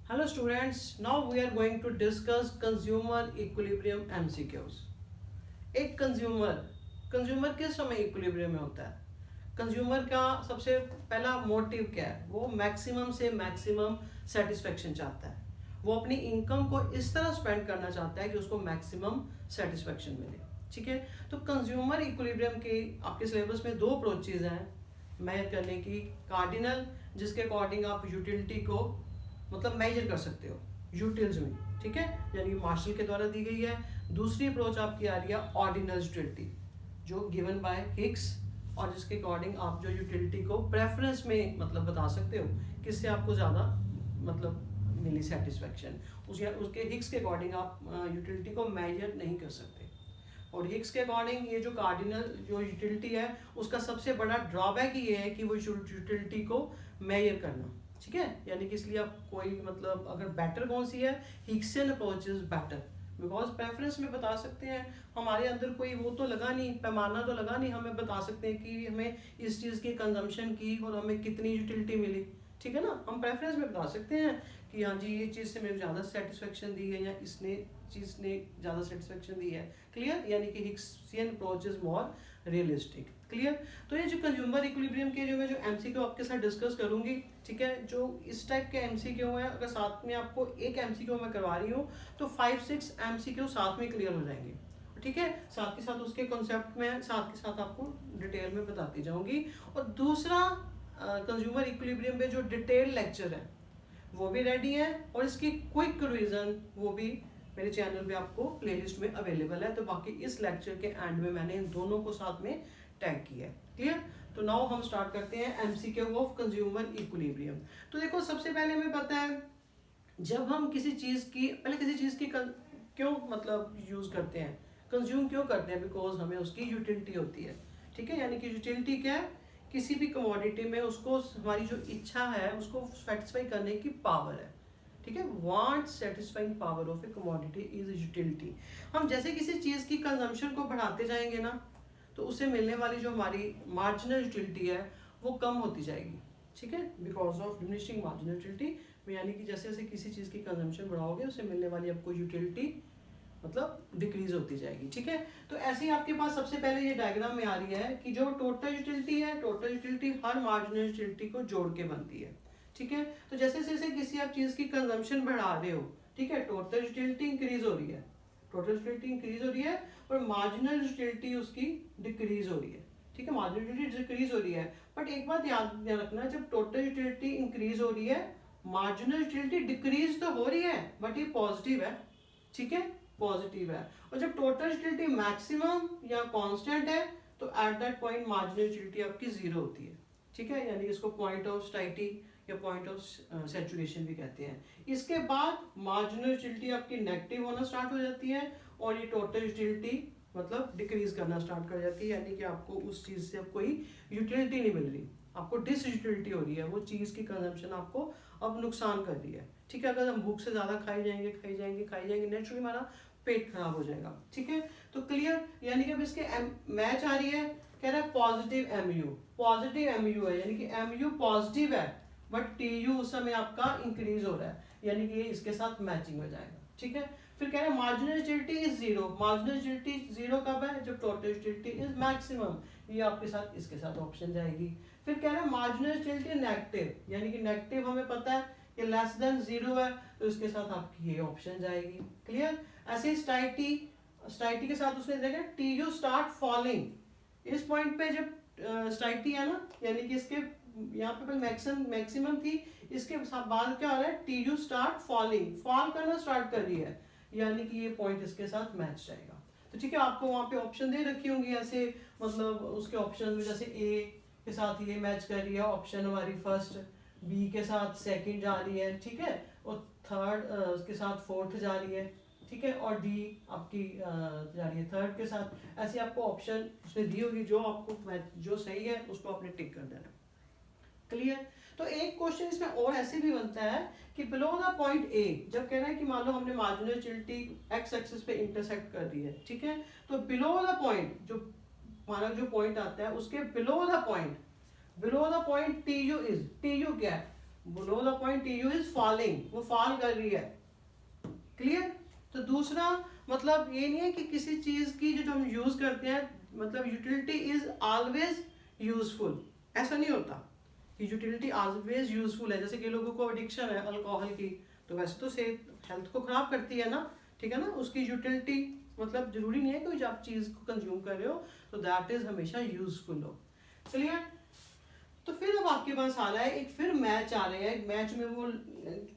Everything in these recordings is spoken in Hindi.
Hello students, now we are going to discuss consumer equilibrium MCQs. एक कंज्यूमर किस समय इक्विलिब्रियम में होता है? कंज्यूमर का सबसे पहला मोटिव क्या है? वो मैक्सिमम से मैक्सिमम सेटिस्फेक्शन चाहता है। वो अपनी इनकम को इस तरह स्पेंड करना चाहता है कि उसको मैक्सिमम सेटिस्फेक्शन मिले। ठीक है, तो कंज्यूमर इक्विलिब्रियम के आपके सिलेबस में दो अप्रोचेज हैं मेजर करने की। कार्डिनल, जिसके अकॉर्डिंग आप यूटिलिटी को मतलब मेजर कर सकते हो यूटिल्स में, ठीक है, यानी मार्शल के द्वारा दी गई है। दूसरी अप्रोच आपकी आ रही है ऑर्डिनल यूटिलिटी, जो गिवन बाय हिग्स, और जिसके अकॉर्डिंग आप जो यूटिलिटी को प्रेफरेंस में मतलब बता सकते हो किससे आपको ज़्यादा मतलब मिली सेटिस्फेक्शन। उसके हिग्स के अकॉर्डिंग आप यूटिलिटी को मेजर नहीं कर सकते। और हिग्स के अकॉर्डिंग ये जो कार्डिनल जो यूटिलिटी है उसका सबसे बड़ा ड्रॉबैक ये है कि वो यूटिलिटी को मेजर करना, ठीक है, यानी कि इसलिए आप कोई मतलब अगर बेटर कौन सी है, Hicksian approach is better, because preference में बता सकते हैं। हमारे अंदर कोई वो तो लगा नहीं, पैमाना तो लगा नहीं, हमें बता सकते हैं कि हमें इस चीज़ की कंजम्पशन की और हमें कितनी यूटिलिटी मिली, ठीक है ना। हम प्रेफरेंस में बता सकते हैं कि हाँ जी ये चीज़ से मेरे ज़्यादा सेटिस्फेक्शन दी है या इसने चीज़ ने ज़्यादा सेटिस्फेक्शन दी है। क्लियर, यानी कि Hicksian approach is more realistic. Clear, तो ये जो कंज्यूमर इक्विलिब्रियम के जो मैं जो एमसीक्यू आपके साथ डिस्कस करूंगी, ठीक है, जो इस टाइप के एमसीक्यू है, अगर साथ में आपको एक एमसीक्यू मैं करवा रही हूँ तो 5-6 एमसीक्यू साथ में क्लियर हो जाएंगे, ठीक है। साथ के साथ उसके कॉन्सेप्ट में साथ के साथ आपको डिटेल में बताती जाऊंगी। और दूसरा कंज्यूमर इक्विलिब्रियम पे जो डिटेल लेक्चर है वो भी रेडी है, और इसकी क्विक रिवीजन वो भी मेरे चैनल पे आपको प्लेलिस्ट में अवेलेबल है। तो बाकी इस लेक्चर के एंड में मैंने इन दोनों को साथ में टैग किया है। क्लियर, तो नाउ हम स्टार्ट करते हैं एमसीक्यू ऑफ कंज्यूमर इक्विलिब्रियम। तो देखो सबसे पहले हमें पता है जब हम किसी चीज़ की पहले किसी चीज़ की क्यों मतलब यूज़ करते हैं, कंज्यूम क्यों करते हैं, बिकॉज हमें उसकी यूटिलिटी होती है, ठीक है। यानी कि यूटिलिटी क्या है, किसी भी कमोडिटी में उसको हमारी जो इच्छा है उसको सेटिस्फाई करने की पावर है, ठीक है। Want satisfying power of A commodity is utility. हम जैसे किसी चीज़ की कंजम्पशन को बढ़ाते जाएंगे ना, तो उससे मिलने वाली जो हमारी मार्जिनल यूटिलिटी है वो कम होती जाएगी, ठीक है, because of diminishing marginal utility. यानी कि जैसे जैसे किसी चीज़ की कंजम्पशन बढ़ाओगे उससे मिलने वाली आपको यूटिलिटी मतलब डिक्रीज होती जाएगी, ठीक है। तो ऐसे ही आपके पास सबसे पहले ये डायग्राम में आ रही है कि जो टोटल यूटिलिटी है, टोटल यूटिलिटी हर मार्जिनल यूटिलिटी को जोड़ के बनती है, ठीक है। तो जैसे जैसे किसी आप चीज़ की कंजम्पशन बढ़ा रहे हो, ठीक है, टोटल यूटिलिटी इंक्रीज हो रही है, टोटल यूटिलिटी इंक्रीज हो रही है, और मार्जिनल यूटिलिटी उसकी डिक्रीज हो रही है, ठीक है, मार्जिनल यूटिलिटी डिक्रीज हो रही है। बट एक बात याद रखना, जब टोटल यूटिलिटी इंक्रीज हो रही है, मार्जिनल यूटिलिटी डिक्रीज तो हो रही है बट ये पॉजिटिव है, ठीक है, पॉजिटिव है। और जब टोटल यूटिलिटी मैक्सिमम या कांस्टेंट है तो at that point marginal utility आपकी जीरो होती है, ठीक है, यानी इसको पॉइंट ऑफ स्टाइटी या पॉइंट ऑफ सैचुरेशन भी कहते हैं। इसके बाद मार्जिनल यूटिलिटी आपकी नेगेटिव होना स्टार्ट हो जाती है और ये टोटल यूटिलिटी मतलब डिक्रीज करना स्टार्ट कर जाती है, यानी कि आपको उस चीज़ से अब कोई यूटिलिटी नहीं मिल रही, आपको डिसयूटिलिटी हो रही है, वो चीज़ की कंजम्पशन आपको अब नुकसान कर रही है, ठीक है। अगर हम भूख से ज़्यादा खाई जाएंगे नेचुरली हमारा पेट खराब हो जाएगा, ठीक है। तो क्लियर, यानी कि अब इसके मैच आ रही है, कह रहा है पॉजिटिव एमयू है, यानी कि एमयू पॉजिटिव है बट टीयू उस समय आपका इंक्रीज हो रहा है, यानी कि ये इसके साथ मैचिंग हो जाएगा, ठीक है। फिर कह रहे हैं marginal utility is zero, marginal utility zero कब है, जब टोटल यूटिलिटी इज मैक्सिमम, ये आपके साथ इसके साथ ऑप्शन जाएगी। फिर कह रहे हैं मार्जिनल यूटिलिटी नेगेटिव, यानी कि नेगेटिव हमें पता है कि लेस देन जीरो है, तो इसके साथ आपकी ये ऑप्शन जाएगी। क्लियर, ऐसे स्टाइटी के साथ उसने देखा टी यू स्टार्ट फॉलिंग, इस पॉइंट पे जब स्टाइटी है ना, यानी कि इसके यहाँ पे मैक्सिमम थी, इसके बाद क्या हो रहा है, T you start falling, fall करना स्टार्ट कर रही है, यानी कि ये पॉइंट इसके साथ मैच जाएगा। तो ठीक है, आपको वहाँ पे ऑप्शन दे रखी होंगी ऐसे, मतलब उसके ऑप्शन में जैसे ए के साथ ये मैच कर रही है ऑप्शन हमारी फर्स्ट, बी के साथ सेकंड जा रही है, ठीक है, और थर्ड उसके साथ फोर्थ जा रही है, ठीक है, और डी आपकी जा रही है थर्ड के साथ। ऐसे आपको ऑप्शन उसने दी होगी, जो आपको जो सही है उसको आपने टिक कर देना। क्लियर, तो एक क्वेश्चन इसमें और ऐसे भी बनता है कि बिलो द पॉइंट ए, जब कह रहा है कि मान लो हमने मार्जिनल यूटिलिटी एक्स एक्सिस पे इंटरसेक्ट कर दी है, ठीक है, तो बिलो द पॉइंट जो हमारा जो पॉइंट आता है उसके below the point T U क्या है, below the point T U is falling, वो फॉल कर रही है। क्लियर। तो दूसरा मतलब ये नहीं है कि किसी चीज की जो हम यूज करते हैं मतलब यूटिलिटी इज ऑलवेज यूजफुल, ऐसा नहीं होता कि यूटिलिटी ऑलवेज यूजफुल है। जैसे कि लोगों को एडिक्शन है अल्कोहल की, तो वैसे तो सेहत हेल्थ को खराब करती है ना, ठीक है ना, उसकी यूटिलिटी मतलब जरूरी नहीं है कि आप चीज को कंज्यूम कर रहे हो तो दैट इज हमेशा यूजफुल हो। क्लियर। तो फिर अब आपके पास आ रहा है एक फिर मैच आ रहा है, मैच में वो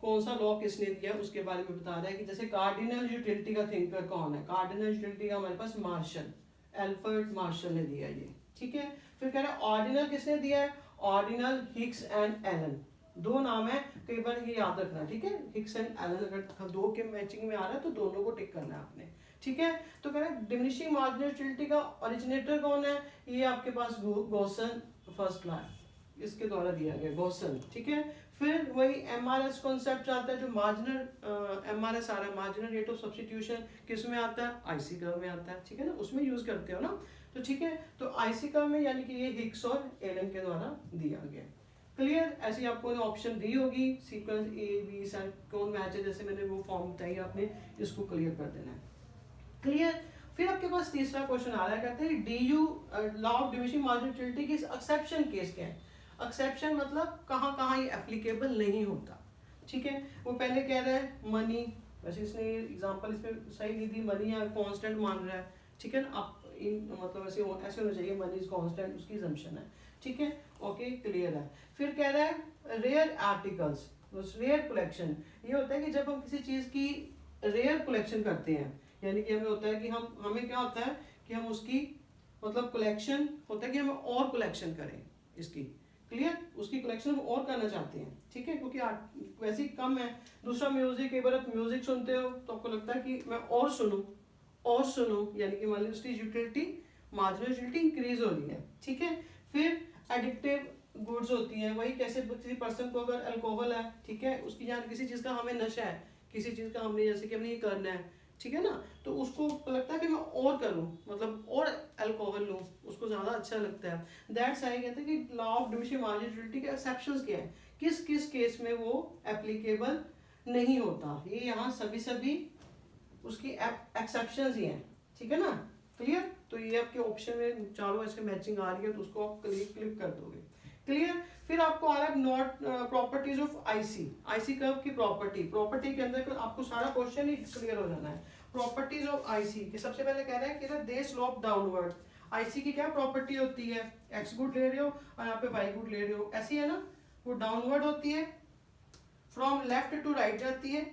कौन सा लॉ किसने दिया उसके बारे में बता रहा है कि जैसे कार्डिनल यूटिलिटी का थिंकर कौन है। कार्डिनल यूटिलिटी का हमारे पास मार्शल, एल्फ्रेड मार्शल ने दिया ये, ठीक है। फिर कह रहा है ऑर्डिनल किसने दिया है, ऑर्डिनल हिग्स एंड एलन, दो नाम है, कई बार ये याद रखना, ठीक है। हिग्स एंड एलन अगर दो के मैचिंग में आ रहा है तो दोनों को टिक करना है आपने, ठीक है। तो कह रहा है डिमिनिशिंग मार्जिनल यूटिलिटी का ओरिजिनेटर कौन है, ये आपके पास गॉसन फर्स्ट लॉ है, इसके द्वारा दिया गया गॉसन, ठीक है। फिर वही एमआरएस कॉन्सेप्ट आता है, जो मार्जिनल एमआरएस आ रहा है, मार्जिनल रेट ऑफ सब्स्टिट्यूशन, किस में आता है, आईसी कर्व में आता है, ठीक है ना, उसमें यूज करते हो ना, तो ठीक है। तो आईसी कर्व में यानी कि ये हिग्स और एलन के द्वारा दिया गया। क्लियर। ऐसी आपको ऑप्शन दी होगी सीक्वेंस ए बी साइड कौन मैच है, जैसे मैंने वो फॉर्म बताई, आपने इसको क्लियर कर देना है। क्लियर। फिर आपके पास तीसरा क्वेश्चन आ रहा है, कहते हैं D you law of diminishing marginal utility की एक्सेप्शन केस क्या है। एक्सेप्शन मतलब कहाँ कहाँ ये एप्लीकेबल नहीं होता, ठीक है। वो पहले कह रहा है मनी, वैसे इसने एग्जांपल इसमें सही नहीं दी, मनी या कांस्टेंट मान रहा है, ठीक है ना। आप इन मतलब ऐसे होना चाहिए, मनी इज कांस्टेंट, उसकी assumption है, ठीक है। ओके क्लियर है। फिर कह रहा है रेयर आर्टिकल्स, रेयर कलेक्शन, ये होता है कि जब हम किसी चीज की रेयर कलेक्शन करते हैं, यानी कि हमें होता है कि हमें क्या होता है कि हम उसकी मतलब कलेक्शन होता है कि हमें और कलेक्शन करें इसकी। क्लियर। उसकी कलेक्शन हम और करना चाहते हैं, ठीक है, क्योंकि वैसे ही कम है। दूसरा म्यूजिक, एक बार आप म्यूजिक सुनते हो तो आपको लगता है कि मैं और सुनूं, यानी कि मान लीजिए उसकी यूटिलिटी मार्जिनल यूटिलिटी इंक्रीज हो रही है, ठीक है। फिर एडिक्टिव गुड्स होती हैं, वही कैसे किसी पर्सन को अगर अल्कोहल है, ठीक है, उसकी जहाँ किसी चीज़ का हमें नशा है, किसी चीज़ का हमने जैसे कि हमने ये करना है, ठीक है ना, तो उसको लगता है कि मैं और करूं, मतलब और अल्कोहल लूं, उसको ज़्यादा अच्छा लगता है। दैट्स आई कहते हैं कि law of diminishing marginal utility के एक्सेप्शंस क्या है, किस किस केस में वो एप्लीकेबल नहीं होता, ये यहाँ सभी उसकी एक्सेप्शंस ही हैं, ठीक है ना। क्लियर। तो ये आपके ऑप्शन में चारों ऐसे मैचिंग आ रही है, तो उसको आप क्लिक कर दोगे। क्लियर। फिर आपको आ रहा है not properties of IC curve की प्रॉपर्टी के अंदर आपको सारा क्वेश्चन ही क्लियर हो जाना है। प्रॉपर्टीज ऑफ आईसी के सबसे पहले कह रहा है कि दे स्लोप डाउनवर्ड, आईसी की क्या प्रॉपर्टी होती है, एक्स गुड ले रहे हो और यहाँ पे वाई गुड ले रहे हो, ऐसी है ना, वो डाउनवर्ड होती है, फ्रॉम लेफ्ट टू राइट जाती है,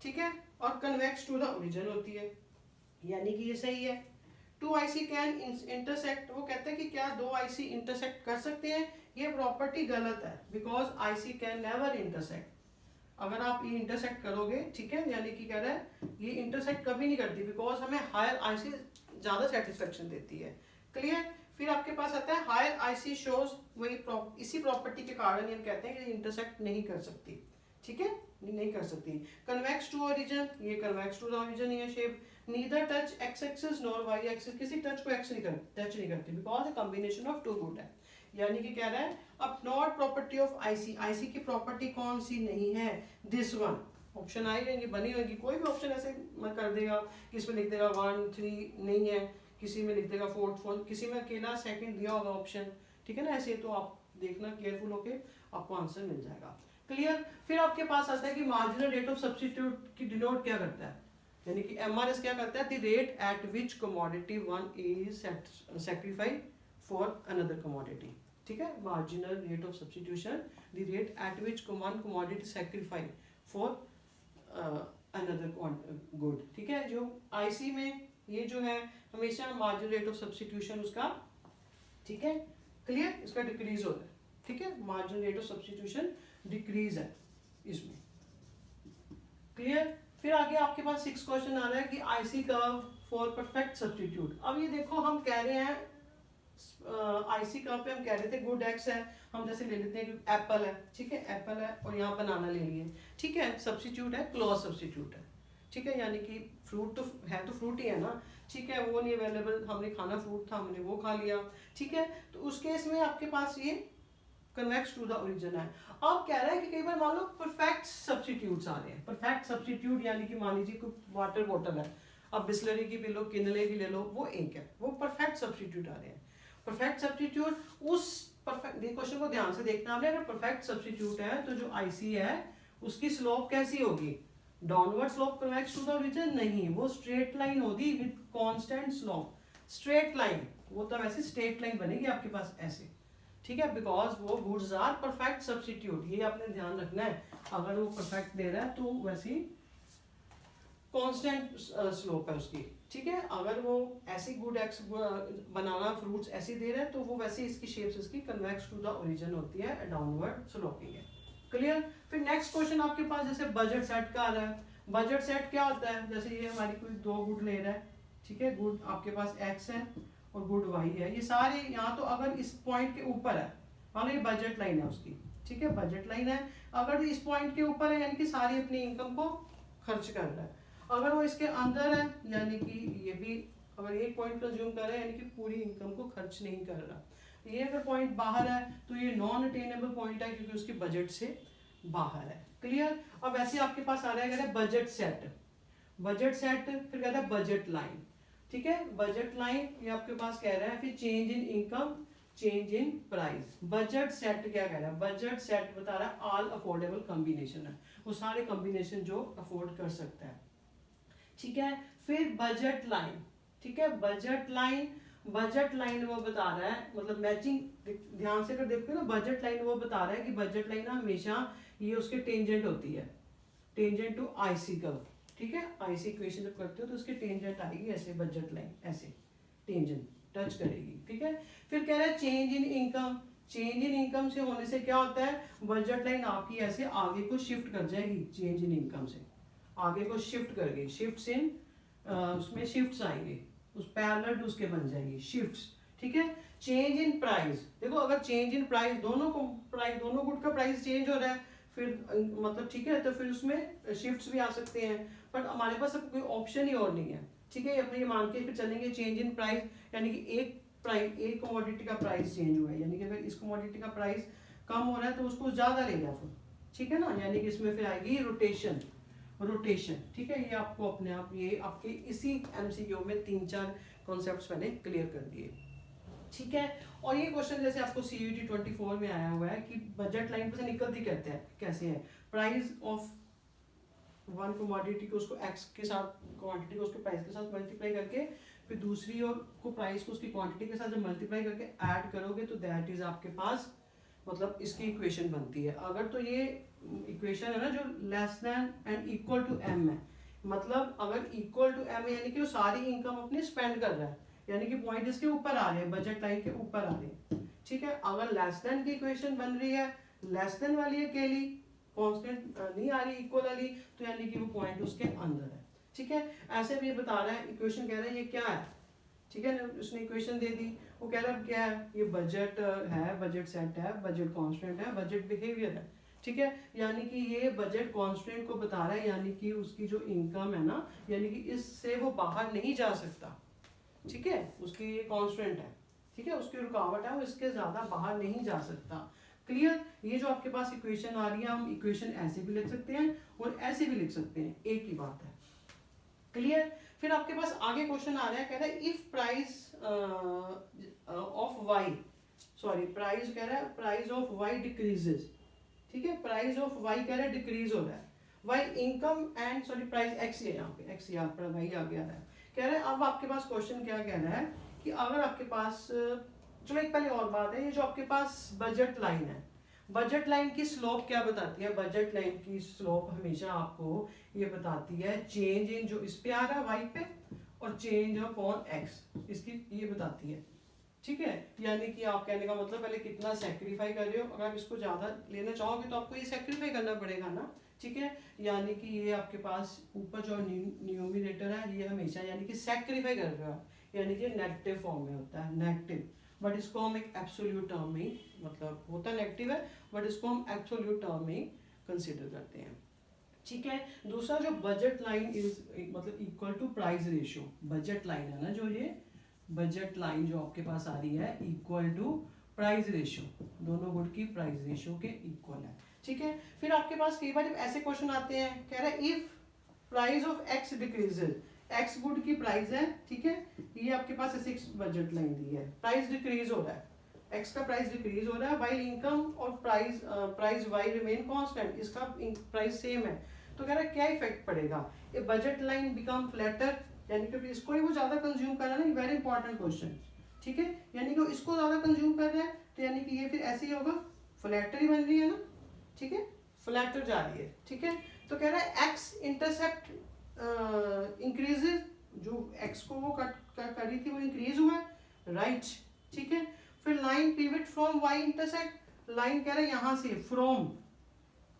ठीक है, और कन्वेक्स टू द ओरिजिन होती है, यानी कि ये सही है। टू आईसी कैन इंटरसेक्ट, वो कहते हैं कि क्या दो आईसी इंटरसेक्ट कर सकते हैं, ये प्रॉपर्टी गलत है, because IC can never intersect. अगर आप ये इंटरसेक्ट करोगे, ठीक है, यानी कि कह रहा है ये इंटरसेक्ट कभी नहीं करती, बिकॉज हमें हायर आईसी ज्यादा सेटिस्फेक्शन देती है। क्लियर। फिर आपके पास आता है हायर आईसी शोज, वही इसी प्रॉपर्टी के कारण हम कहते हैं कि इंटरसेक्ट नहीं कर सकती, ठीक है, नहीं कर सकती। कन्वेक्स टू ओरिजिन, ये कन्वेक्स टू द ओरिजिन है shape. Neither touch X axis nor Y axis, किसी टच को एक्स टच नहीं करती, because a combination of two good है, यानी कि कह रहा है अब नॉट प्रॉपर्टी ऑफ आईसी की प्रॉपर्टी कौन सी नहीं है, दिस वन। ऑप्शन आई होंगी, बनी होगी, कोई भी ऑप्शन ऐसे मत कर देगा कि इसमें लिख देगा 1 3 नहीं है, किसी में लिख देगा 4 किसी में अकेला सेकंड दिया होगा ऑप्शन, ठीक है ना, ऐसे तो आप देखना केयरफुल होके, आपको आंसर मिल जाएगा। क्लियर। फिर आपके पास आता है कि मार्जिनल रेट ऑफ सब्स्टिट्यूट की डिनोट क्या करता है, यानी कि एमआरएस क्या करता है, the rate at which commodity one is sacrificed for another commodity, ठीक है, marginal rate of substitution, the rate at which one commodity sacrificed for another good, ठीक है। जो आईसी में ये जो है हमेशा मार्जिनल रेट ऑफ सब्स्टिट्यूशन उसका, ठीक है, क्लियर, इसका डिक्रीज होता है, ठीक है, marginal rate of substitution decrease है इसमें। क्लियर। फिर आगे आपके पास 6 क्वेश्चन आ रहा है कि IC curve for perfect substitute. अब ये देखो हम कह रहे हैं आईसी कर्व पे हम कह रहे थे गुड एक्स है, हम जैसे ले लेते हैं कि एप्पल है, ठीक है, एप्पल है और यहाँ बनाना ले लिए, ठीक है, सब्स्टिट्यूट है, क्लोज सब्स्टिट्यूट है, ठीक है, यानी कि फ्रूट तो है, तो फ्रूट ही है ना, ठीक है, वो नहीं अवेलेबल, हमने खाना फ्रूट था, हमने वो खा लिया, ठीक है। तो उस केस में आपके पास ये कन्वेक्स टू द ओरिजिन है। अब कह रहा है कि कई बार मान लो परफेक्ट सब्स्टिट्यूट्स आ रहे हैं। परफेक्ट सब्स्टिट्यूट यानी कि मान लीजिए कोई वाटर बॉटल है, अब बिस्लरी की भी लो, किनले की ले लो, वो एक है, वो परफेक्ट सब्स्टिट्यूट आ रहे हैं। परफेक्ट सब्स्टिट्यूट उस परफेक्ट क्वेश्चन को ध्यान से देखना आपने, अगर परफेक्ट सब्स्टिट्यूट है तो जो आईसी है उसकी स्लोप कैसी होगी, downward slope convex to the origin नहीं, वो स्ट्रेट लाइन होगी with constant slope. Straight line वो तो वैसे स्ट्रेट लाइन बनेगी आपके पास ऐसे, ठीक है, बिकॉज वो गुड्स आर परफेक्ट सब्स्टिट्यूट, ये आपने ध्यान रखना है। अगर वो परफेक्ट दे रहा है तो वैसी कांस्टेंट स्लोप है उसकी, ठीक है। अगर वो ऐसी गुड एक्स बनाना फ्रूट्स ऐसे दे रहे हैं तो वो वैसे इसकी शेप्स इसकी कन्वेक्स टू द ओरिजिन होती है, डाउनवर्ड स्लोपिंग है। क्लियर। फिर नेक्स्ट क्वेश्चन आपके पास जैसे बजट सेट का आ रहा है। बजट सेट क्या होता है, जैसे ये हमारी कोई दो गुड ले रहा है, ठीक है, गुड आपके पास एक्स है और गुड वाई है, ये सारे यहाँ तो अगर इस पॉइंट के ऊपर है, मान लो ये बजट लाइन है उसकी, ठीक है, बजट लाइन है, अगर इस पॉइंट के ऊपर है यानी कि सारी अपनी इनकम को खर्च कर रहा है। अगर वो इसके अंदर है यानी कि ये भी अगर एक पॉइंट कंज्यूम कर रहा है यानी कि पूरी इनकम को खर्च नहीं कर रहा। ये अगर पॉइंट बाहर है तो ये नॉन अटेनेबल पॉइंट है क्योंकि उसके बजट से बाहर है। क्लियर। अब ऐसे आपके पास आ रहा है बजट सेट, बजट सेट, फिर कहता है बजट लाइन, ठीक है, बजट लाइन ये आपके पास कह रहा है, फिर change in income, change in price. Budget set क्या कह रहा है, बजट सेट बता रहा है ऑल अफोर्डेबल कॉम्बिनेशन है, वो सारे कॉम्बिनेशन जो अफोर्ड कर सकता है, ठीक है। फिर बजट लाइन, ठीक है, बजट लाइन, बजट लाइन वो बता रहा है मतलब मैचिंग ध्यान से अगर देखते हो ना, बजट लाइन वो बता रहा है कि बजट लाइन हमेशा ये उसके टेंजेंट होती है, टेंजेंट टू आईसी कर्व, ठीक है, आईसी इक्वेशन जब करते हो तो उसके टेंजेंट आएगी ऐसे, बजट लाइन ऐसे टेंजेंट टच करेगी, ठीक है। फिर कह रहा है change in income, change in income से होने से क्या होता है, बजट लाइन आपकी ऐसे आगे को शिफ्ट कर जाएगी, चेंज इन इनकम से आगे को शिफ्ट कर गई, शिफ्ट्स इन उसमें शिफ्ट्स आएंगे, उस पैरेलल टू उसके बन जाएगी शिफ्ट्स, ठीक है। चेंज इन प्राइस, देखो अगर चेंज इन प्राइस दोनों को प्राइस दोनों गुड का प्राइस चेंज हो रहा है फिर मतलब ठीक है, तो फिर उसमें शिफ्ट्स भी आ सकते हैं, बट हमारे पास अब कोई ऑप्शन ही और नहीं है, ठीक है। अपने ये मान के फिर चलेंगे चेंज इन प्राइस यानी कि एक प्राइस, एक कमोडिटी का प्राइस चेंज हुआ है यानी कि अगर इस कमोडिटी का प्राइस कम हो रहा है तो उसको ज्यादा लेगा फिर, ठीक है ना, यानी कि इसमें फिर आएगी रोटेशन, रोटेशन, ठीक है। ये आपको अपने आप ये आपके इसी एमसीक्यू में 3-4 कॉन्सेप्ट्स मैंने क्लियर कर दिए, ठीक है। और ये क्वेश्चन जैसे आपको CUET 24 में आया हुआ है कि बजट लाइन पर से निकलती कहते हैं कैसे है, प्राइस ऑफ वन कमोडिटी को उसको एक्स के साथ क्वांटिटी को उसके प्राइस के साथ मल्टीप्लाई करके फिर दूसरी और को प्राइस को उसकी क्वांटिटी के साथ जब मल्टीप्लाई करके ऐड करोगे तो दैट इज आपके पास मतलब इसकी इक्वेशन बनती है। अगर तो ये इक्वेशन है ना जो less than and equal to M है, मतलब अगर इक्वल टू एम है यानी कि वो सारी इनकम अपनी स्पेंड कर रहा है यानी कि पॉइंट इसके ऊपर आ रहे हैं, बजट लाइन के ऊपर आ रहे हैं, ठीक है। अगर लेस देन की इक्वेशन बन रही है, लेस देन वाली अकेली कांस्टेंट नहीं आ रही इक्वल वाली, तो यानी कि वो पॉइंट उसके अंदर है, ठीक है। ऐसे भी ये बता रहा है, इक्वेशन कह रहा है ये क्या है, ठीक है, उसने इक्वेशन दे दी, वो कह रहा है क्या है, ये बजट है, बजट सेट है, बजट कांस्टेंट है, बजट बिहेवियर है, ठीक है। यानी कि ये बजट कांस्टेंट को बता रहा है यानी कि उसकी जो इनकम है ना यानी कि इससे वो बाहर नहीं जा सकता, ठीक है, उसकी ये कांस्टेंट है, ठीक है, उसकी रुकावट है, वो इसके ज्यादा बाहर नहीं जा सकता। क्लियर। ये जो आपके पास इक्वेशन आ रही है हम इक्वेशन ऐसे भी लिख सकते हैं और ऐसे भी लिख सकते हैं, एक ही बात है। क्लियर। फिर आपके पास आगे क्वेश्चन आ रहा है, कह रहा है if price of Y, sorry price कह रहा है प्राइस ऑफ वाई डिक्रीजेस, ठीक है, प्राइस ऑफ वाई कह रहा है डिक्रीज हो रहा है, Y income and sorry price X है यहाँ पे, एक्स यहाँ पर वाई आ गया है, कह रहे हैं अब आपके पास क्वेश्चन क्या कह रहा है कि अगर आपके पास चलो एक पहले और बात है, ये जो आपके पास बजट लाइन है, बजट लाइन की स्लोप क्या बताती है, बजट लाइन की स्लोप हमेशा आपको ये बताती है चेंज इन जो इस पे आ रहा है वाई पे और चेंज अपॉन एक्स, इसकी ये बताती है, ठीक है। यानी कि आप कहने का मतलब पहले कितना सेक्रीफाई कर रहे हो, अगर आप इसको ज्यादा लेना चाहोगे तो आपको ये सेक्रीफाई करना पड़ेगा ना, ठीक है। यानी कि ये आपके पास ऊपर जो न्यूमिनेटर है ये हमेशा यानी कि सेक्रीफाई कर रहे हो, यानी कि नेगेटिव फॉर्म में होता है, नेगेटिव, बट इसको हम एक एब्सोल्यूट टर्म में मतलब होता नेगेटिव है बट इसको हम एब्सोल्यूट टर्म में कंसिडर करते हैं, ठीक है। दूसरा जो बजट लाइन इज मतलब equal to price ratio, budget line है ना जो ये बजट लाइन जो आपके पास आ रही है इक्वल टू प्राइस रेशियो, दोनों गुड की प्राइस रेशियो के इक्वल है, ठीक है। फिर आपके पास कई बार ऐसे क्वेश्चन आते हैं, कह रहा है if price of x decreases, x good की प्राइस है, ठीक है, ये आपके पास ऐसे बजट लाइन दी है, प्राइस डिक्रीज हो रहा है, एक्स का प्राइस डिक्रीज हो रहा है, वाइल इनकम और प्राइस वाई रिमेन कांस्टेंट, इसका प्राइस सेम है, तो कह रहा है क्या इफेक्ट पड़ेगा, ए बजट लाइन बिकम फ्लैटर, यानी कि इसको ही वो ज्यादा कंज्यूम कर रहा है ना, वेरी इंपॉर्टेंट क्वेश्चन, ठीक है, यानी कि इसको ज्यादा कंज्यूम कर रहा है, तो यानी कि ये फिर ऐसे ही होगा, फ्लैटर ही बन रही है ना, ठीक है, फ्लैटर जा रही है, ठीक है। तो कह रहा है एक्स इंटरसेप्ट इंक्रीजेज, जो एक्स को वो कट कर रही थी वो इंक्रीज हुआ है, राइट, ठीक है। फिर line pivot from Y intersect, line कह रहा है यहाँ से फ्रॉम,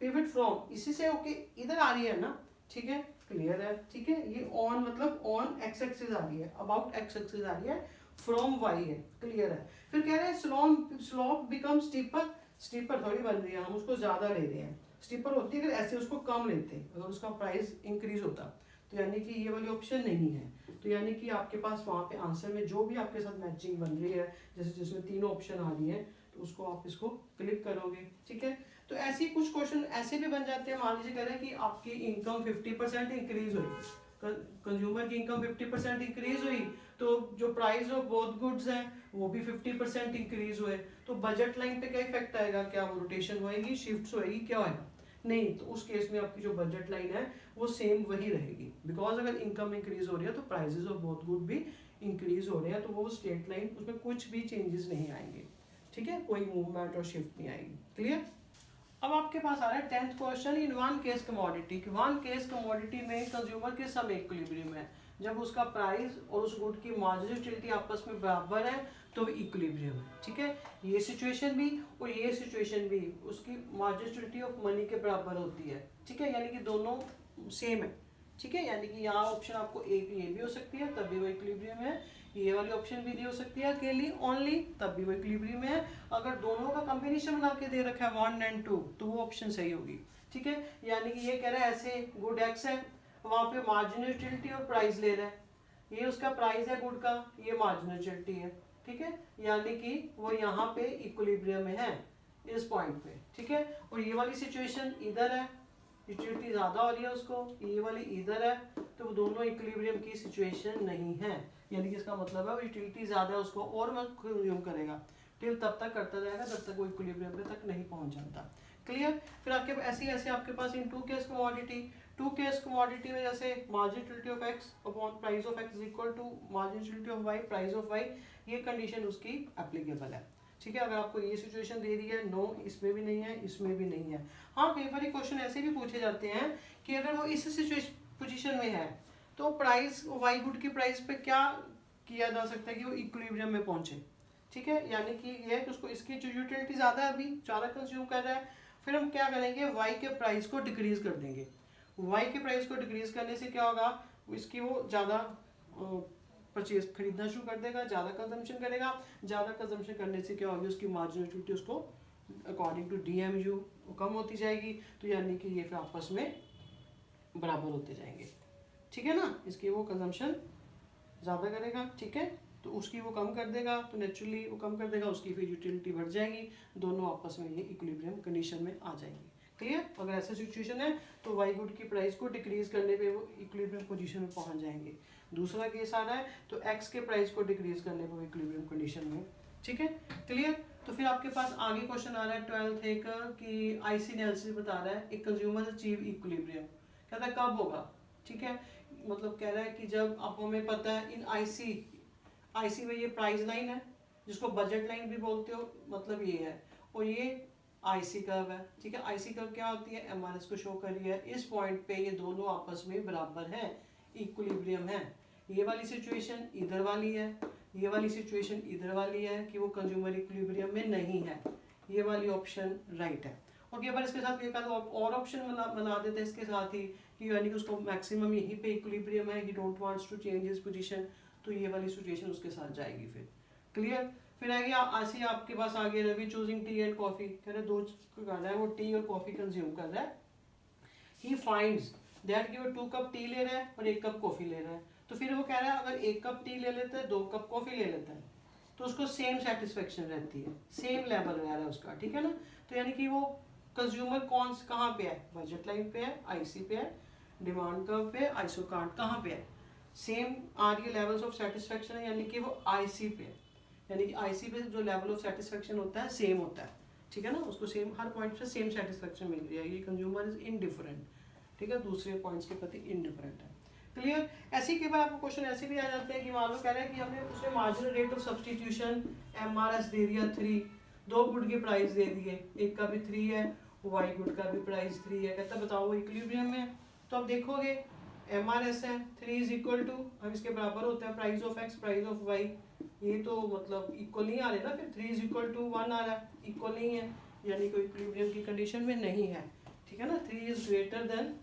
पिवट फ्रॉम इसी से ओके इधर आ रही है ना, ठीक है, क्लियर है, ठीक है, ये ऑन मतलब ऑन एक्स एक्सिस आ रही है, अबाउट एक्स एक्सिस आ रही है, फ्रॉम वाई है, क्लियर है। फिर कह रहे हैं स्लोप बिकम स्टीपर, स्टीपर थोड़ी बन रही है, हम उसको ज्यादा ले रहे हैं, स्टीपर होती है अगर ऐसे उसको कम लेते, अगर उसका प्राइस इंक्रीज होता, तो यानी कि ये वाली ऑप्शन नहीं है, तो यानी कि आपके पास वहाँ पे आंसर में जो भी आपके साथ मैचिंग बन रही है, जैसे जिसमें तीनों ऑप्शन आ रही है, तो उसको आप इसको क्लिक करोगे, ठीक है। तो ऐसे कुछ क्वेश्चन ऐसे भी बन जाते हैं, मान लीजिए कह रहे हैं कि आपकी इनकम 50% इंक्रीज हुई, कंज्यूमर की इनकम 50% इंक्रीज हुई, तो जो प्राइस ऑफ बोथ गुड्स हैं वो भी 50% इंक्रीज हुए, तो बजट लाइन पे क्या इफेक्ट आएगा, क्या वो रोटेशन होएगी, शिफ्ट होएगी, क्या होएगा, नहीं, तो उस केस में आपकी जो बजट लाइन है वो सेम वही रहेगी, बिकॉज अगर इनकम इंक्रीज हो रही है तो प्राइसेस ऑफ बोथ गुड भी इंक्रीज हो रहे हैं, तो वो स्ट्रेट लाइन उसमें कुछ भी चेंजेस नहीं आएंगे, ठीक है, कोई मूवमेंट और शिफ्ट नहीं आएगी, क्लियर। अब आपके पास आ रहा है 10th question, in one case commodity, one case commodity में कंज्यूमर किस समय इक्विलिब्रियम है, जब उसका प्राइस और उस गुड की मार्जिनल यूटिलिटी आपस में बराबर है तो इक्विलिब्रियम है, ठीक है, ये सिचुएशन भी और ये सिचुएशन भी उसकी मार्जिनल यूटिलिटी ऑफ मनी के बराबर होती है, ठीक है, यानी कि दोनों सेम है, ठीक है, यानी कि यहाँ ऑप्शन आपको एक ये भी हो सकती है तब भी वो इक्विलिब्रियम है, ये वाली ऑप्शन भी दी हो सकती है अकेली ओनली तब भी वो इक्विलिब्रियम है, अगर दोनों का कॉम्बिनेशन बना के दे रखा है 1 and 2 तो वो ऑप्शन सही होगी, ठीक है, यानी कि ये कह रहा है ऐसे गुड एक्स है, वहाँ पे मार्जिनल यूटिलिटी और प्राइस ले रहा है, ये उसका प्राइस है गुड का, ये मार्जिनल यूटिलिटी है, ठीक है, यानी कि वो यहाँ पे इक्विलिब्रियम में है इस पॉइंट पे, ठीक है, और ये वाली सिचुएशन इधर है, यूटिलिटी ज्यादा हो रही है उसको, ये वाली इधर है, तो वो दोनों इक्विलिब्रियम की सिचुएशन नहीं है, यानी कि इसका मतलब है वो यूटिलिटी ज्यादा है उसको और मत कंज्यूम करेगा, टिल तब तक करता जाएगा जब तक वो इक्विलिब्रियम पे तक नहीं पहुंच जाता, क्लियर। फिर आपके ऐसे ऐसे आपके पास in two case commodity, two case commodity में जैसे margin utility of X upon price of X equal to margin utility of Y price of Y, ये कंडीशन उसकी एप्लीकेबल है, ठीक है, अगर आपको ये सिचुएशन दे दी है, नो इसमें भी नहीं है, इसमें भी नहीं है, हाँ कई बार क्वेश्चन ऐसे भी पूछे जाते हैं कि अगर वो इस सिचुएशन पोजीशन में है तो प्राइस वाई गुड की प्राइस पे क्या किया जा सकता है कि वो इक्विलिब्रियम में पहुंचे, ठीक है, यानी कि ये कि उसको इसकी जो यूटिलिटी ज़्यादा है अभी ज़्यादा कंज्यूम कर रहा है, फिर हम क्या करेंगे वाई के प्राइस को डिक्रीज कर देंगे, वाई के प्राइस को डिक्रीज करने से क्या होगा, इसकी वो ज़्यादा परचेज खरीदना शुरू कर देगा, ज़्यादा कंजम्पशन करेगा, ज़्यादा कंजम्पशन करने से क्या होगी उसकी मार्जिनल यूटिलिटी उसको अकॉर्डिंग टू DMU कम होती जाएगी, तो यानी कि ये फिर आपस में बराबर होते जाएंगे, ठीक है ना, इसकी वो कंजम्पशन ज़्यादा करेगा, ठीक है, तो उसकी वो कम कर देगा, तो नेचुरली वो कम कर देगा, उसकी फिर यूटिलिटी बढ़ जाएगी, दोनों आपस में ये इक्विलिब्रियम कंडीशन में आ जाएंगे, क्लियर। अगर ऐसा सिचुएशन है तो वाई गुड की प्राइस को डिक्रीज करने पे वो इक्विलिब्रियम पोजीशन में पहुंच जाएंगे, दूसरा केस आ रहा है तो एक्स के प्राइस को डिक्रीज करने पे वो इक्विलिब्रियम कंडीशन में, ठीक है, क्लियर। तो फिर आपके पास आगे क्वेश्चन आ रहा है 12th एक कि आईसी एनालिसिस बता रहा है एक कंज्यूमर अचीव इक्विलिब्रियम, कहता है कब होगा, ठीक है, मतलब कह रहा है कि जब अब हमें पता है इन आईसी में ये प्राइस लाइन है जिसको बजट लाइन भी बोलते हो, मतलब ये है, और ये आईसी कर्व है, ठीक है, आईसी कर्व क्या होती है एमआरएस को शो कर रही है, इस पॉइंट पे ये दोनों आपस में बराबर है, इक्विलिब्रियम है, ये वाली सिचुएशन इधर वाली है, ये वाली सिचुएशन इधर वाली है कि वो कंज्यूमर इक्विलिब्रियम में नहीं है, ये वाली ऑप्शन राइट है, और कई बार इसके साथ एक और ऑप्शन बना देते हैं इसके साथ ही कि यानी कि उसको मैक्सिमम यहीं पे इक्विलिब्रियम है, he don't wants to change his position, तो ये वाली सिचुएशन उसके साथ जाएगी फिर, क्लियर। फिर आएगी ऐसे आपके पास आगे Ravi choosing tea and coffee, कह रहे दो कर रहा है वो टी और कॉफी कंज्यूम कर रहा है, ही फाइंड्स दैट कि वो 2 कप टी ले रहा है और 1 कप कॉफी ले रहा है, तो फिर वो कह रहा है अगर 1 कप टी ले लेता है 2 कप कॉफी ले लेता है, तो उसको सेम सेटिस्फेक्शन रहती है, सेम लेवल रह रहा है उसका, ठीक है ना। तो यानी कि वो कंज्यूमर कौन कहाँ पे है, बजट लाइन पे है, आईसी पे है, डिमांड कर्व पे है, आइसोकार्ट कहाँ पे है, सेम आ रही है लेवल्स ऑफ सेटिस्फेक्शन है, यानी कि वो आईसी पे है, यानी कि आईसी पे जो लेवल ऑफ सेटिस्फेक्शन होता है सेम होता है, ठीक है ना, उसको सेम हर पॉइंट पे सेम सेटिस्फेक्शन मिल रही है, ये कंज्यूमर इज इनडिफरेंट, ठीक है, दूसरे पॉइंट्स के प्रति इनडिफरेंट है। क्लियर। ऐसे के बाद आपको क्वेश्चन ऐसे भी आ जाते हैं कि मान लो कह रहे हैं कि हमने उसने marginal rate of substitution MRS दे दिया 3, 2 गुड के प्राइस दे दिए, एक का भी 3 है, वाई गुड का भी प्राइस 3 है, कहता बताओ वो इक्विलिब्रियम में है। तो आप देखोगे एमआरएस है 3 इज इक्वल टू, अब इसके बराबर होता है price of X price of Y, ये तो मतलब इक्वल नहीं आ रहे ना, फिर 3 इज इक्वल टू 1 आ रहा है, इक्वल नहीं है, यानी कोई इक्विलिब्रियम की कंडीशन में नहीं है, ठीक है ना, 3 इज ग्रेटर देन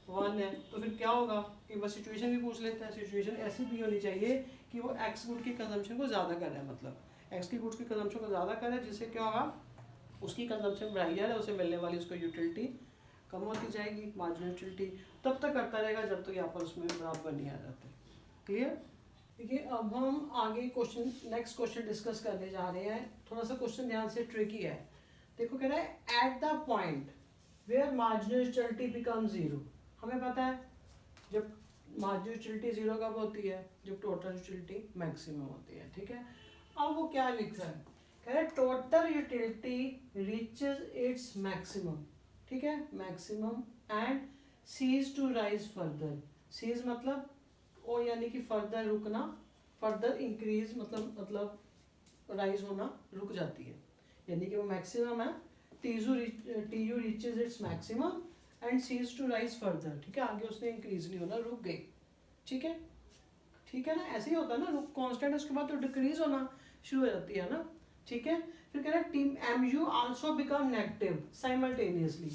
1 है। तो फिर क्या होगा कि बस सिचुएशन भी पूछ लेते हैं, सिचुएशन ऐसी भी होनी चाहिए कि वो एक्स गुड की कंजम्पशन को ज़्यादा कर रहा है, मतलब एक्स की गुड्स की कंजम्पशन को ज़्यादा कर रहा है, जिससे क्या होगा उसकी कंजम्पशन बढ़ाई जा रहा है, उसे मिलने वाली उसको यूटिलिटी कम होती जाएगी, मार्जिनल यूटिलिटी तब तक करता रहेगा जब तक यहाँ पर उसमें बराबर नहीं आ जाते। क्लियर। देखिए अब हम आगे क्वेश्चन नेक्स्ट क्वेश्चन डिस्कस करने जा रहे हैं, थोड़ा सा क्वेश्चन ध्यान से ट्रिकी है। देखो कह रहा है at the point where marginal utility become 0, हमें पता है जब मार्जिनल यूटिलिटी 0 कब होती है, जब टोटल यूटिलिटी मैक्सिमम होती है, ठीक है। अब वो क्या लिख रहा है, कह रहा है total utility reaches its maximum, ठीक है, maximum and ceases to rise further, ceases मतलब ओ यानी कि फर्दर रुकना, फर्दर इंक्रीज मतलब राइज होना रुक जाती है, यानी कि वो मैक्सिमम है, T U reaches its maximum and ceases to rise further, ठीक है, आगे उसने इंक्रीज नहीं होना, रुक गई, ठीक है, ठीक है ना, ऐसे ही होता है ना, रुक कांस्टेंट उसके बाद तो डिक्रीज होना शुरू हो जाती है ना, ठीक है। फिर कह रहा है team M U also become negative simultaneously,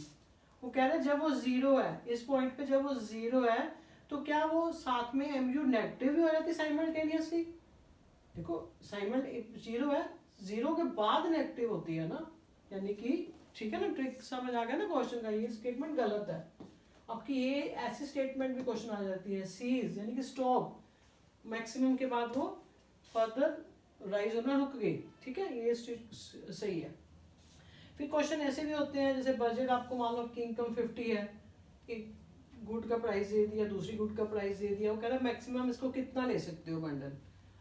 वो कह रहा है जब वो 0 है, इस पॉइंट पे जब वो 0 है तो क्या वो साथ में एम यू नेगेटिव भी हो जाती है साइमल्टेनियसली, देखो साइमल 0 है, 0 के बाद नेगेटिव होती है ना, यानी कि ठीक है ना, ट्रिक समझ आ गया ना क्वेश्चन का, ये स्टेटमेंट गलत है आपकी, ये ऐसी स्टेटमेंट भी क्वेश्चन आ जाती है, सीज यानी कि स्टॉप, मैक्सिमम के बाद वो फर्दर राइज होना रुक गई, ठीक है, ये सही है। फिर क्वेश्चन ऐसे भी होते हैं जैसे बजट आपको मान लो आपकी इनकम 50 है, एक गुड का प्राइस दे दिया, दूसरी गुड का प्राइस दे दिया, वो कह रहा है मैक्सिमम इसको कितना ले सकते हो बंडल,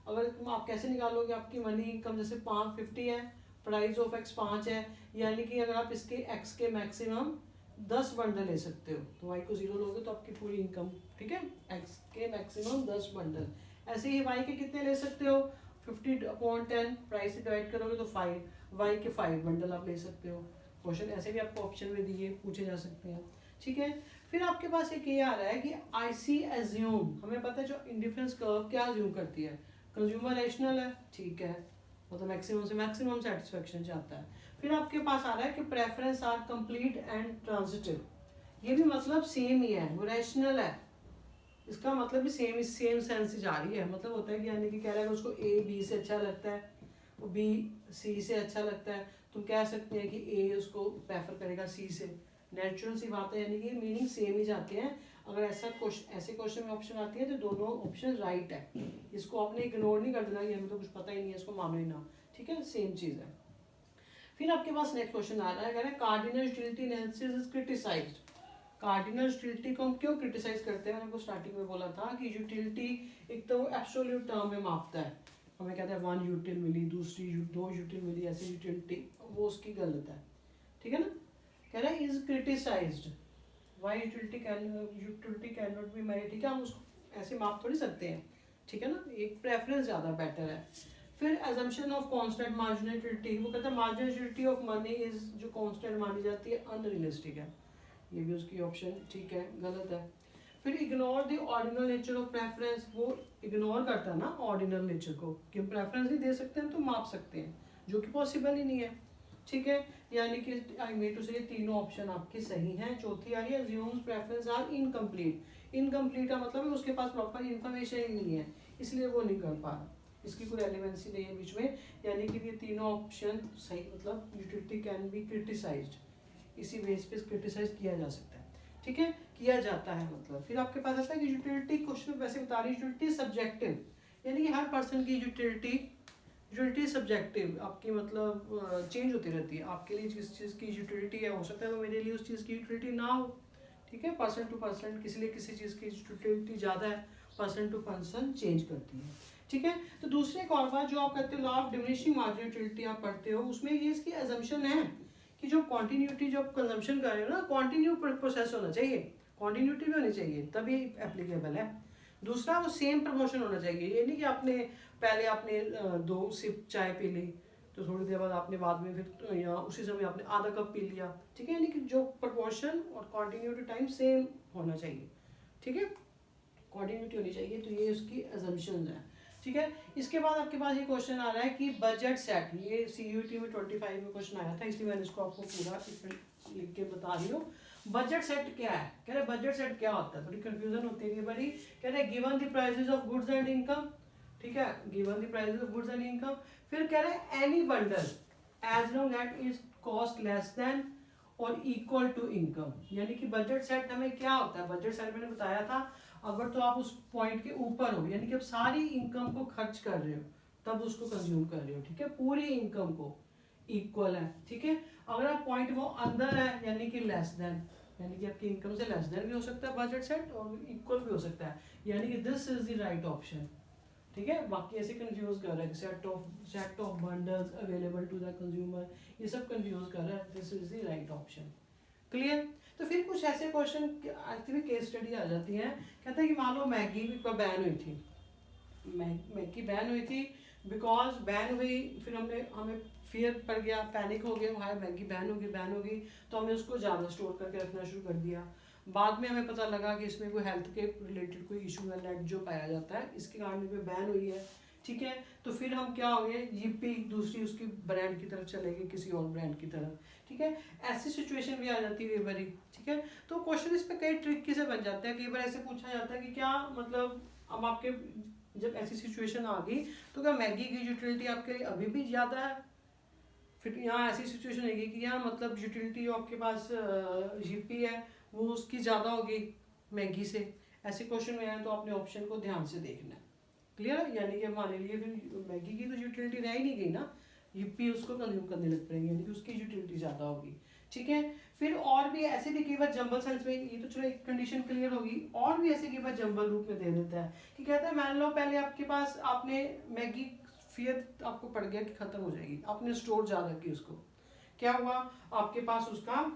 अगर आप कैसे निकालोगे, आपकी मनी इनकम जैसे 550 है, प्राइस ऑफ एक्स 5 है, यानी कि अगर आप इसके एक्स के मैक्सिमम 10 बंडल ले सकते हो, तो वाई को 0 लोगे तो आपकी पूरी इनकम, ठीक है, एक्स के मैक्सिमम 10 बंडल, ऐसे ही वाई के कितने ले सकते हो 50/10, प्राइस से डिवाइड करोगे तो 5, वाई के 5 बंडल आप ले सकते हो। क्वेश्चन ऐसे भी आपको ऑप्शन में दिए पूछे जा सकते हैं, ठीक है। फिर आपके पास एक ये आ रहा है कि आई सी एज्यूम, हमें पता है जो इंडिफरेंस कर्व क्या एज्यूम करती है, कंज्यूमर रैशनल है, ठीक है, मतलब मैक्सिमम से मैक्सिमम सेटिस्फेक्शन चाहता है। फिर आपके पास आ रहा है कि preference are complete and transitive, ये भी मतलब सेम ही है, वो रैशनल है, इसका मतलब भी सेम सेंस ही जा रही है, मतलब होता है कि यानी कि कह रहा है कि उसको ए बी से अच्छा लगता है, वो बी सी से अच्छा लगता है, तुम कह सकते हैं कि ए उसको प्रेफर करेगा सी से, नेचुरल सी बात है, यानी कि मीनिंग सेम ही जाते हैं। अगर ऐसा क्वेश्चन ऐसे क्वेश्चन में ऑप्शन आती है तो दोनों ऑप्शन राइट है, इसको आपने इग्नोर नहीं कर देना कि हमें तो कुछ पता ही नहीं है, इसको मानो ही ना, ठीक है, सेम चीज़ है। फिर आपके पास नेक्स्ट क्वेश्चन आ रहा है, कह रहा है cardinal utility analysis is criticised, cardinal utility को हम क्यों क्रिटिसाइज करते हैं, मैंने आपको स्टार्टिंग में बोला था कि यूटिलिटी एक तो वो एब्सोल्यूट टर्म में मापता है, हमें कहते हैं 1 यूटिल मिली, दूसरी 2 यूटिल मिली, ऐसी यूटिलिटी वो उसकी गलत है, ठीक है ना। कह रहा है is criticised, why utility can not be measured, ठीक है, हम उसको ऐसे माप थोड़ी सकते हैं, ठीक है ना, एक प्रेफरेंस ज़्यादा बेटर है। फिर assumption of constant marginal utility, वो कहता है marginal utility of money is जो कांस्टेंट मानी जाती है अनरियलिस्टिक है, ये भी उसकी ऑप्शन ठीक है गलत है। फिर ignore the ordinal nature of preference, वो इग्नोर करता है ना ऑर्डिनल नेचर को, कि हम प्रेफरेंस नहीं दे सकते हैं तो माप सकते हैं, जो कि पॉसिबल ही नहीं है, ठीक है, यानी कि आई मीन टू से तीनों ऑप्शन आपके सही हैं। चौथी आ रही है assumes preference are incomplete, incomplete का मतलब है उसके पास प्रॉपर इन्फॉर्मेशन ही नहीं है, इसलिए वो नहीं कर पा रहा, इसकी कोई रेलेवेंसी नहीं है बीच में, यानी कि ये तीनों ऑप्शन सही, मतलब यूटिलिटी कैन बी क्रिटिसाइज्ड, इसी बेस पे क्रिटिसाइज किया जा सकता है, ठीक है, किया जाता है मतलब। फिर आपके पास आता है कि यूटिलिटी क्वेश्चन वैसे बता रही है यूटिलिटी सब्जेक्टिव, यानी कि हर पर्सन की यूटिलिटी यूटिलिटी सब्जेक्टिव, आपकी मतलब चेंज होती रहती है। आपके लिए जिस चीज़ की यूटिलिटी है हो सकता है तो मेरे लिए उस चीज़ की यूटिलिटी ना हो, ठीक है। पर्सन टू पर्सन किसी लिए किसी चीज़ की यूटिलिटी ज़्यादा है, पर्सन टू पर्सन चेंज करती है, ठीक है। तो दूसरे एक और बात जो आप करते हो, law of diminishing marginal utility आप पढ़ते हो, उसमें ये इसकी एजम्पशन है कि जो कॉन्टीन्यूटी जो आप कंजम्पशन कर रहे हो ना, कॉन्टीन्यू प्रोसेस होना चाहिए, कॉन्टीन्यूटी भी होनी चाहिए तभी एप्लीकेबल है। दूसरा वो सेम प्रमोशन होना चाहिए, ये नहीं कि आपने पहले आपने 2 सिप चाय पी ली तो थोड़ी देर बाद आपने बाद में फिर या उसी समय आपने आधा कप पी लिया, ठीक है। यानी कि जो प्रपोर्शन और कॉन्टीन्यूटी टाइम सेम होना चाहिए, ठीक है, कॉन्टीन्यूटी होनी चाहिए। तो ये उसकी एजम्पशन है, ठीक है। इसके बाद आपके पास ये क्वेश्चन आ रहा है कि बजट सेट, ये CUET में 25 में क्वेश्चन आया था, इसलिए मैंने इसको आपको पूरा लिख के बता रही हूँ। बजट सेट क्या है, कह रहे बजट सेट क्या होता है, थोड़ी कंफ्यूजन होती है बड़ी। कह रहे given the prices of goods and income, ठीक है, given the prices of goods and income. फिर कह रहे हैं any bundle as long at is cost less than और इक्वल टू इनकम। यानी कि बजट सेट हमें क्या होता है, बजट सेट मैंने बताया था अगर तो आप उस पॉइंट के ऊपर हो, यानी कि आप सारी इनकम को खर्च कर रहे हो तब उसको कंज्यूम कर रहे हो, ठीक है, पूरी इनकम को इक्वल है, ठीक है। अगर आप पॉइंट वो अंदर है यानी कि लेस देन, यानी कि आपकी इनकम से लेस देन भी हो सकता है बजट सेट और इक्वल भी हो सकता है, यानी कि this is the right option, ठीक है। बाकी ऐसे कंफ्यूज कर रहा है set of bundles available to the consumer, ये सब कंफ्यूज कर रहा है, this is the right option, clear. तो फिर कुछ ऐसे क्वेश्चन एक्चुअली केस स्टडी आ जाती है, कहते हैं कि मान लो मैगी पर बैन हुई थी, मैगी बैन हुई थी, बिकॉज बैन हुई, फिर हमें फियर पड़ गया, पैनिक हो गया, हमारे मैगी बैन होगी, तो हमने उसको ज़्यादा स्टोर करके रखना शुरू कर दिया। बाद में हमें पता लगा कि इसमें कोई हेल्थ के रिलेटेड कोई इशू है, लेड जो पाया जाता है, इसके कारण पे बैन हुई है, ठीक है। तो फिर हम क्या हो गए, यिप्पी दूसरी उसकी ब्रांड की तरफ चले गए, किसी और ब्रांड की तरफ, ठीक है। ऐसी सिचुएशन भी आ जाती है कई बार, ठीक है। तो क्वेश्चन इस पे कई ट्रिकी से बन जाते हैं, कई बार ऐसे पूछा जाता है कि क्या मतलब अब आपके जब ऐसी सिचुएशन आ गई तो क्या मैगी की यूटिलिटी आपके लिए अभी भी ज़्यादा है, फिर यहाँ ऐसी सिचुएशन होगी कि यहाँ मतलब यूटिलिटी जो आपके पास यिप्पी है वो उसकी ज़्यादा होगी मैगी से। ऐसे क्वेश्चन में आए तो आपने ऑप्शन को ध्यान से देखना है, क्लियर। यानी कि हमारे लिए फिर मैगी की तो यूटिलिटी रह ही नहीं गई ना, यिप्पी उसको कंज्यूम करने लग पड़ेंगे, यानी कि उसकी यूटिलिटी ज़्यादा होगी, ठीक है। फिर और भी ऐसे भी कई बार जंबल सेंस में, ये तो चलो एक कंडीशन क्लियर होगी, और भी ऐसे कई बार जंबल रूप में दे देता है कि कहता है मान लो पहले आपके पास आपने मैगी फियर आपको पड़ गया कि खत्म हो जाएगी, आपने स्टोर ज़्यादा की उसको, क्या हुआ आपके पास उसका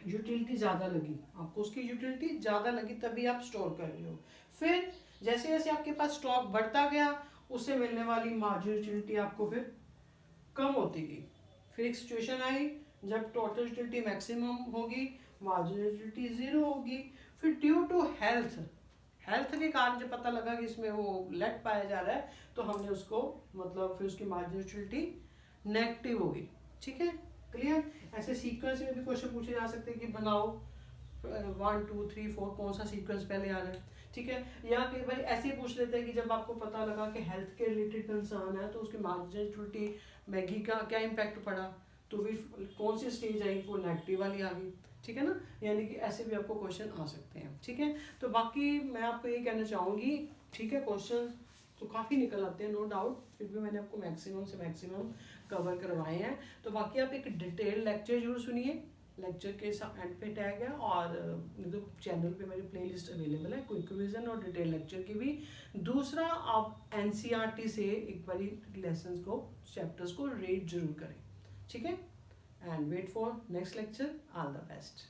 यूटिलिटी ज़्यादा लगी, आपको उसकी यूटिलिटी ज़्यादा लगी तभी आप स्टोर कर रहे हो। फिर जैसे जैसे आपके पास स्टॉक बढ़ता गया उससे मिलने वाली मार्जिनल यूटिलिटी आपको फिर कम होती गई। फिर एक सिचुएशन आई जब टोटल यूटिलिटी मैक्सिमम होगी, मार्जिनल यूटिलिटी 0 होगी। फिर ड्यू टू हेल्थ के कारण जब पता लगा कि इसमें वो लेड पाया जा रहा है तो हमने उसको मतलब फिर उसकी मार्जिनल यूटिलिटी नेगेटिव होगी, ठीक है, क्लियर। ऐसे सीक्वेंस में भी क्वेश्चन पूछे जा सकते हैं कि बनाओ 1 2 3 4 कौन सा सीक्वेंस पहले आ रहा है, ठीक है। या कई बार ऐसे ही पूछ लेते हैं कि जब आपको पता लगा कि हेल्थ के रिलेटेड कंसर्न है तो उसकी मार्जिनल यूटिलिटी मैगी का क्या इम्पैक्ट पड़ा, तो फिर कौन सी स्टेज आई, वो नेगेटिव वाली आ गई, ठीक है ना। यानी कि ऐसे भी आपको क्वेश्चन आ सकते हैं, ठीक है। तो बाकी मैं आपको ये कहना चाहूँगी, ठीक है, क्वेश्चन तो काफ़ी निकल आते हैं नो डाउट, फिर भी मैंने आपको मैक्सिमम से मैक्सिमम कवर करवाए हैं। तो बाकी आप एक डिटेल लेक्चर जरूर सुनिए, लेक्चर के एंड पे टैग है, और तो चैनल पे मेरी प्लेलिस्ट अवेलेबल है क्विक रिवीजन और डिटेल लेक्चर की भी। दूसरा आप NCERT से एक बारी लेसन्स को चैप्टर्स को रीड जरूर करें, ठीक है। And wait for next lecture, all the best.